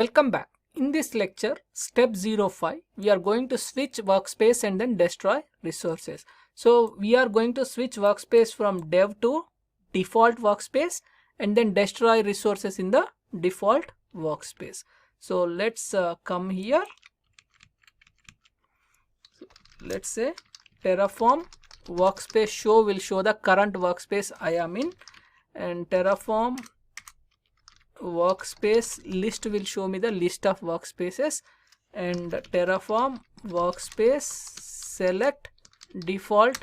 Welcome back. In this lecture, step 05, we are going to switch workspace and then destroy resources. So we are going to switch workspace from dev to default workspace and then destroy resources in the default workspace. So let's come here. Let's say Terraform workspace show will show the current workspace I am in, and Terraform workspace list will show me the list of workspaces, and Terraform workspace select default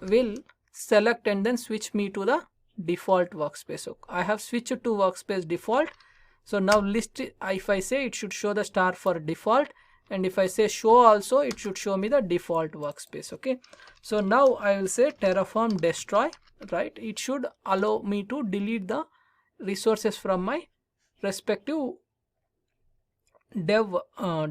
will select and then switch me to the default workspace. So I have switched to workspace default. So now list, if I say, it should show the star for default, and if I say show also, it should show me the default workspace. Okay, so now I will say Terraform destroy, right? It should allow me to delete the resources from my respective dev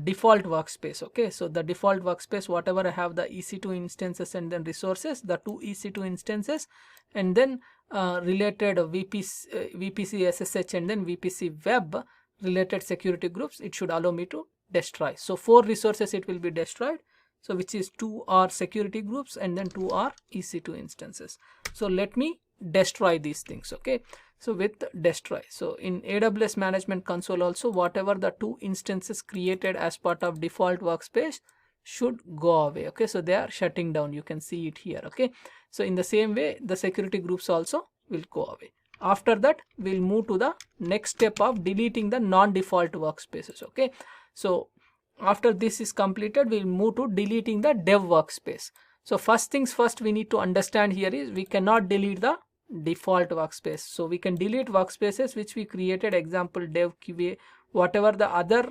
default workspace. Okay, so the default workspace, whatever I have, the EC2 instances and then resources, the two EC2 instances, and then related VPC SSH and then VPC web related security groups, it should allow me to destroy. So 4 resources it will be destroyed, so which is 2 are security groups and then 2 are EC2 instances. So let me destroy these things. Okay, so with destroy, so in AWS management console also, whatever the 2 instances created as part of default workspace should go away. Okay, so they are shutting down, you can see it here. Okay, so in the same way the security groups also will go away. After that we'll move to the next step of deleting the non-default workspaces. Okay, so after this is completed, we'll move to deleting the dev workspace. So first things first, we need to understand here is we cannot delete the default workspace. So we can delete workspaces which we created, example dev, QA, whatever the other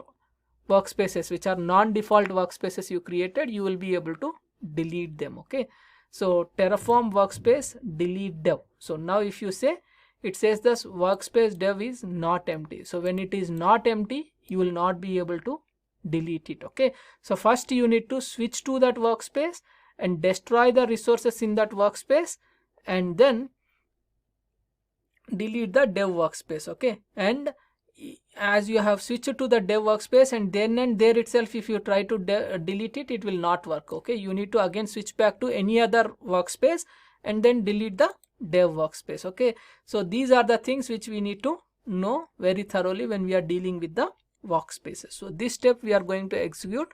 workspaces which are non-default workspaces you created, you will be able to delete them. Okay, so Terraform workspace delete dev. So now if you say, it says this workspace dev is not empty. So when it is not empty, you will not be able to delete it. Okay, so first you need to switch to that workspace and destroy the resources in that workspace, and then delete the dev workspace. Okay, and as you have switched to the dev workspace, and then and there itself, if you try to delete it, it will not work. Okay, you need to again switch back to any other workspace and then delete the dev workspace. Okay, so these are the things which we need to know very thoroughly when we are dealing with the workspaces. So this step we are going to execute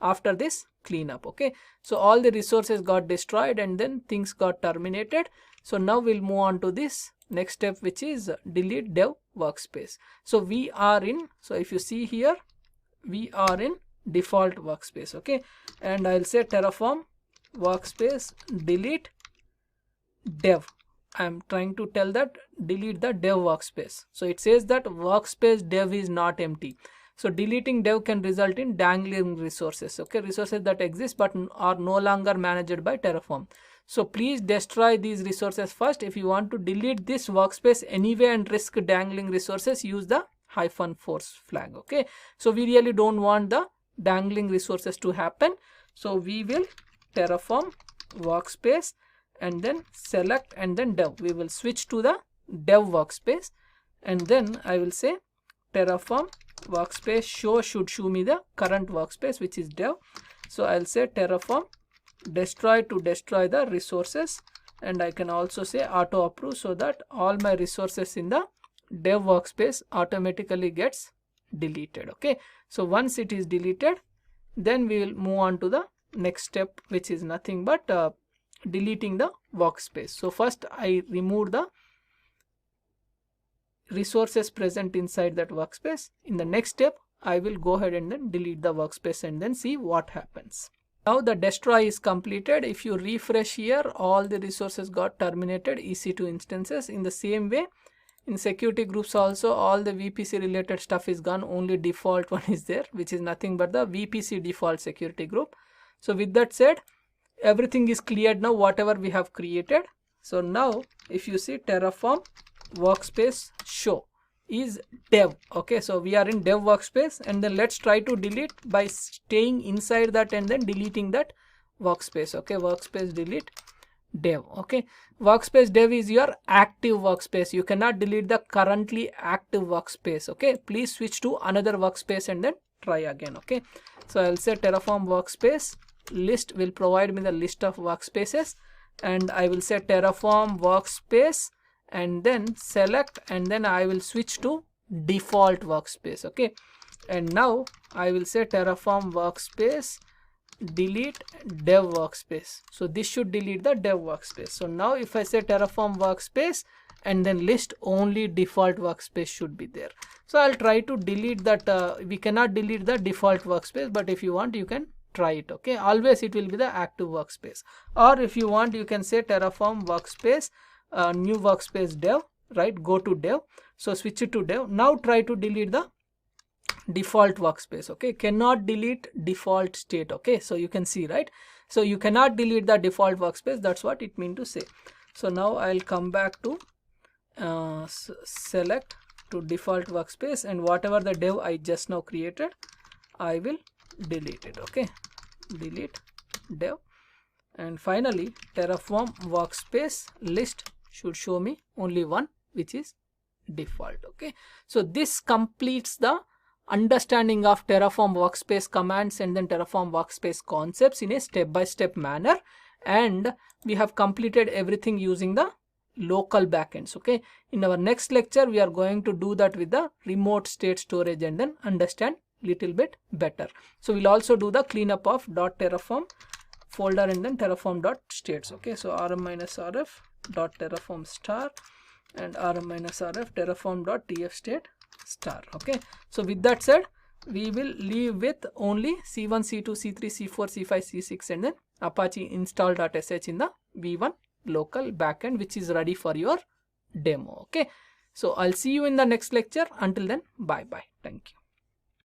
after this cleanup. Okay, so all the resources got destroyed and then things got terminated. So now we'll move on to this next step, which is delete dev workspace. So we are in, so if you see here, we are in default workspace. Okay, and I'll say Terraform workspace delete dev. I'm trying to tell that delete the dev workspace. So it says that workspace dev is not empty. So deleting dev can result in dangling resources. Okay, resources that exist but are no longer managed by Terraform. So please destroy these resources first. If you want to delete this workspace anyway and risk dangling resources, use the -force flag. Okay, so we really don't want the dangling resources to happen. So we will Terraform workspace and then select and then dev. We will switch to the dev workspace, and then I will say Terraform workspace show should show me the current workspace which is dev. So I'll say Terraform destroy to destroy the resources, and I can also say auto approve, so that all my resources in the dev workspace automatically gets deleted. Okay, so once it is deleted, then we will move on to the next step, which is nothing but deleting the workspace. So first I remove the resources present inside that workspace. In the next step, I will go ahead and then delete the workspace and then see what happens. Now the destroy is completed. If you refresh here, all the resources got terminated, EC2 instances. In the same way, in security groups also, all the VPC related stuff is gone, only default one is there, which is nothing but the VPC default security group. So with that said, everything is cleared now, whatever we have created. So now if you see Terraform workspace show is dev. Okay, so we are in dev workspace, and then let's try to delete by staying inside that and then deleting that workspace. Okay, workspace delete dev. Okay, workspace dev is your active workspace. You cannot delete the currently active workspace. Okay, please switch to another workspace and then try again. Okay, so I'll say Terraform workspace list will provide me the list of workspaces, and I will say Terraform workspace and then select, and then I will switch to default workspace. Okay, and now I will say Terraform workspace delete dev workspace. So this should delete the dev workspace. So now if I say Terraform workspace and then list, only default workspace should be there. So I'll try to delete that. We cannot delete the default workspace, but if you want, you can try it. Okay, always it will be the active workspace, or if you want, you can say Terraform workspace new workspace dev, right? Go to dev, so switch it to dev. Now try to delete the default workspace. Okay, cannot delete default state. Okay, so you can see, right? So you cannot delete the default workspace. That's what it means to say. So now I'll come back to select to default workspace, and whatever the dev I just now created, I will delete it. Okay, delete dev, and finally Terraform workspace list should show me only one, which is default. Okay, so this completes the understanding of Terraform workspace commands and then Terraform workspace concepts in a step-by-step manner, and we have completed everything using the local backends. Okay, in our next lecture we are going to do that with the remote state storage and then understand little bit better. So we'll also do the cleanup of .terraform folder and then terraform.states. Okay, so rm-rf .terraform star and rm-rf terraform.tf state star. Okay, so with that said, we will leave with only c1, c2, c3, c4, c5, c6 and then apache install.sh in the v1 local backend, which is ready for your demo. Okay, so I'll see you in the next lecture. Until then, bye bye. Thank you.